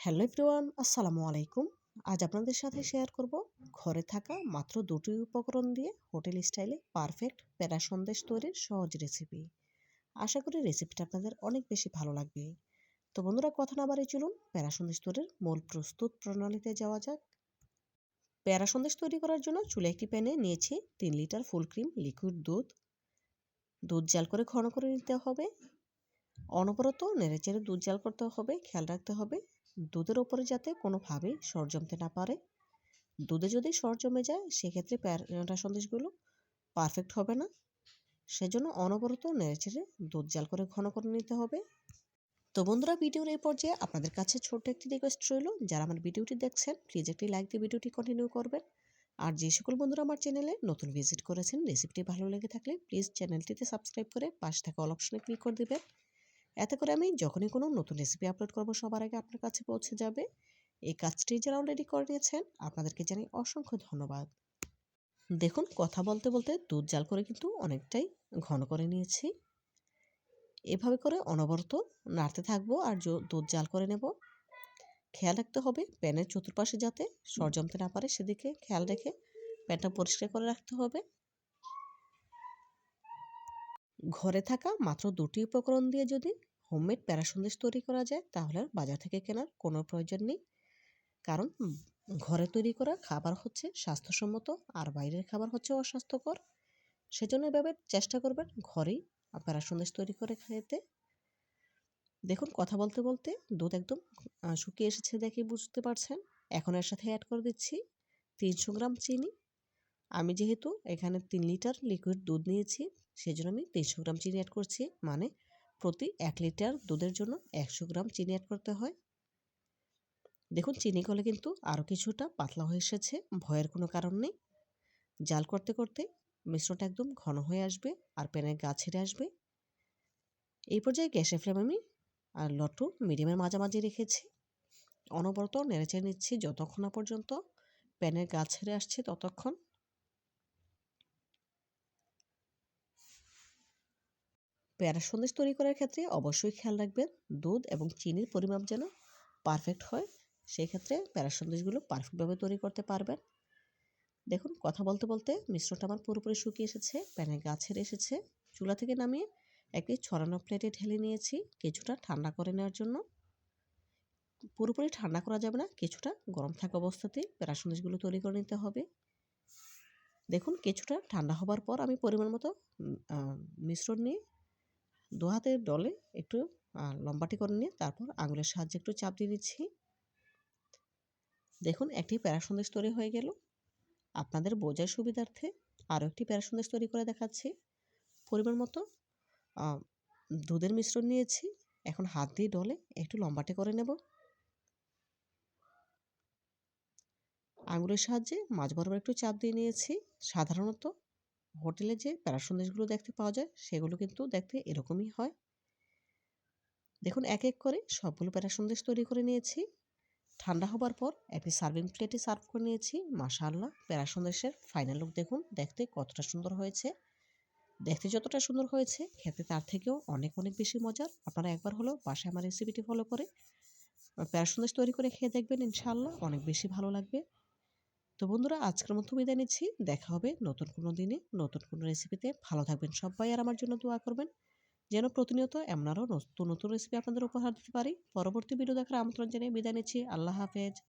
Hello everyone, আসসালামু আলাইকুম। আজ আপনাদের সাথে শেয়ার করব ঘরে থাকা মাত্র দুটি উপকরণ দিয়ে হোটেল স্টাইলে পারফেক্ট প্যারা সন্দেশ তৈরির সহজ রেসিপি। আশা করি রেসিপিটা আপনাদের অনেক বেশি ভালো লাগবে। তো বন্ধুরা, কথা না বাড়িয়ে চলুন প্যারা সন্দেশ তৈরির মূল প্রস্তুত প্রণালীতে যাওয়া যাক। প্যারা সন্দেশ তৈরি করার জন্য চুলে একটি প্যানে নিয়েছি 3 লিটার ফুল ক্রিম লিকুইড দুধ জাল করে ঘন করে নিতে হবে। অনবরত নেড়েচেড়ে দুধ জাল করতে হবে, খেয়াল রাখতে হবে দুধের ওপরে যাতে কোনোভাবেই সর জমতে না পারে। দুধে যদি সর জমে যায় সেক্ষেত্রে প্যারা সন্দেশগুলো পারফেক্ট হবে না। সেজন্য অনবরত নেড়েচেড়ে দুধ জাল করে ঘন করে নিতে হবে। তো বন্ধুরা, ভিডিওর এই পর্যায়ে আপনাদের কাছে ছোট্ট একটি রিকোয়েস্ট রইল, যারা আমার ভিডিওটি দেখছেন প্লিজ একটি লাইক দিয়ে ভিডিওটি কন্টিনিউ করবেন। আর যে সকল বন্ধুরা আমার চ্যানেলে নতুন ভিজিট করেছেন, রেসিপিটি ভালো লেগে থাকলে প্লিজ চ্যানেলটিতে সাবস্ক্রাইব করে পাশে থাকা অল অপশনে ক্লিক করে দেবেন। এতে করে আমি যখনই কোনো নতুন রেসিপি আপলোড করব সবার আগে আপনার কাছে পৌঁছে যাবে। এই কাজটি যারা অলরেডি করে নিয়েছেন আপনাদেরকে জানাই অসংখ্য ধন্যবাদ। দেখুন, কথা বলতে বলতে দুধ জাল করে কিন্তু অনেকটাই ঘন করে নিয়েছি। এভাবে করে অনবরত নাড়তে থাকবো আর দুধ জাল করে নেব। খেয়াল রাখতে হবে প্যানের চতুর্পাশে যাতে সর জমতে না পারে, সেদিকে খেয়াল রেখে প্যানটা পরিষ্কার করে রাখতে হবে। ঘরে থাকা মাত্র দুটি উপকরণ দিয়ে যদি হোমমেড প্যারা সন্দেশ তৈরি করা যায় তাহলে আর বাজার থেকে কেনার কোনো প্রয়োজন নেই। কারণ ঘরে তৈরি করা খাবার হচ্ছে স্বাস্থ্যসম্মত আর বাইরের খাবার হচ্ছে অস্বাস্থ্যকর। সেজন্য এভাবে চেষ্টা করবেন ঘরেই প্যারা সন্দেশ তৈরি করে খেতে। দেখুন, কথা বলতে বলতে দুধ একদম শুকিয়ে এসেছে দেখে বুঝতে পারছেন। এখন এর সাথে অ্যাড করে দিচ্ছি 300 গ্রাম চিনি। আমি যেহেতু এখানে 3 লিটার লিকুইড দুধ নিয়েছি সেজন্য আমি 300 গ্রাম চিনি অ্যাড করছি। মানে প্রতি 1 লিটার দুধের জন্য 100 গ্রাম চিনি অ্যাড করতে হয়। দেখুন, চিনি গলে কিন্তু আরও কিছুটা পাতলা হয়ে এসেছে, ভয়ের কোনো কারণ নেই। জাল করতে করতে মিশ্রণটা একদম ঘন হয়ে আসবে আর প্যানের গা ছেড়ে আসবে। এই পর্যায়ে গ্যাসের ফ্লেম আমি লো টু মিডিয়ামের মাঝামাঝি রেখেছি। অনবরত নেড়েচেড়ে নিচ্ছি যতক্ষণ না পর্যন্ত প্যানের গা ছেড়ে আসছে ততক্ষণ। প্যারা সন্দেশ তৈরি করার ক্ষেত্রে অবশ্যই খেয়াল রাখবেন দুধ এবং চিনির পরিমাপ যেন পারফেক্ট হয়। সেই ক্ষেত্রে প্যারা সন্দেশগুলো পারফেক্টভাবে তৈরি করতে পারবেন। দেখুন, কথা বলতে বলতে মিশ্রণটা আমার পুরোপুরি শুকিয়ে এসেছে, প্যানের গা ছেড়ে এসেছে। চুলা থেকে নামিয়ে একটি ছড়ানো প্লেটে ঢেলে নিয়েছি কিছুটা ঠান্ডা করে নেওয়ার জন্য। পুরোপুরি ঠান্ডা করা যাবে না, কিছুটা গরম থাকা অবস্থাতেই প্যারা সন্দেশগুলো তৈরি করে নিতে হবে। দেখুন, কিছুটা ঠান্ডা হবার পর আমি পরিমাণ মতো মিশ্রণ নিয়ে দু হাতের ডলে একটু লম্বাটি করে নিয়ে তারপর আঙুলের সাহায্যে একটু চাপ দিয়ে দিচ্ছি। দেখুন, একটি প্যারা সন্দেশ তৈরি হয়ে গেল। আপনাদের বোঝার সুবিধার্থে আরও একটি প্যারা সন্দেশ তৈরি করে দেখাচ্ছি। পরিমাণ মতো দুধের মিশ্রণ নিয়েছি। এখন হাত দিয়ে ডলে একটু লম্বাটে করে নেব। আঙুলের সাহায্যে মাঝ বরাবর একটু চাপ দিয়ে নিয়েছি। সাধারণত হোটেলে যে প্যারা সন্দেশগুলো দেখতে পাওয়া যায় সেগুলো কিন্তু দেখতে এরকমই হয়। দেখুন, এক এক করে সবগুলো প্যারা সন্দেশ তৈরি করে নিয়েছি। ঠান্ডা হবার পর একটি সার্ভিং প্লেটে সার্ভ করে নিয়েছি। মাশাআল্লাহ, প্যারা সন্দেশের ফাইনাল লুক দেখুন দেখতে কতটা সুন্দর হয়েছে। দেখতে যতটা সুন্দর হয়েছে খেতে তার থেকেও অনেক অনেক বেশি মজার। আপনারা একবার হলেও বাসায় আমার রেসিপিটি ফলো করে প্যারা সন্দেশ তৈরি করে খেয়ে দেখবেন, ইনশাআল্লাহ অনেক বেশি ভালো লাগবে। তো বন্ধুরা, আজকের মতো বিদায় নিচ্ছি। দেখা হবে নতুন কোনো দিনে নতুন কোনো রেসিপিতে। ভালো থাকবেন সবাই আর আমার জন্য দোয়া করবেন যেন প্রতিনিয়ত এমন আরও নতুন নতুন রেসিপি আপনাদের উপহার দিতে পারি। পরবর্তী ভিডিও দেখার আমন্ত্রণ জানিয়ে বিদায় নিচ্ছি। আল্লাহ হাফেজ।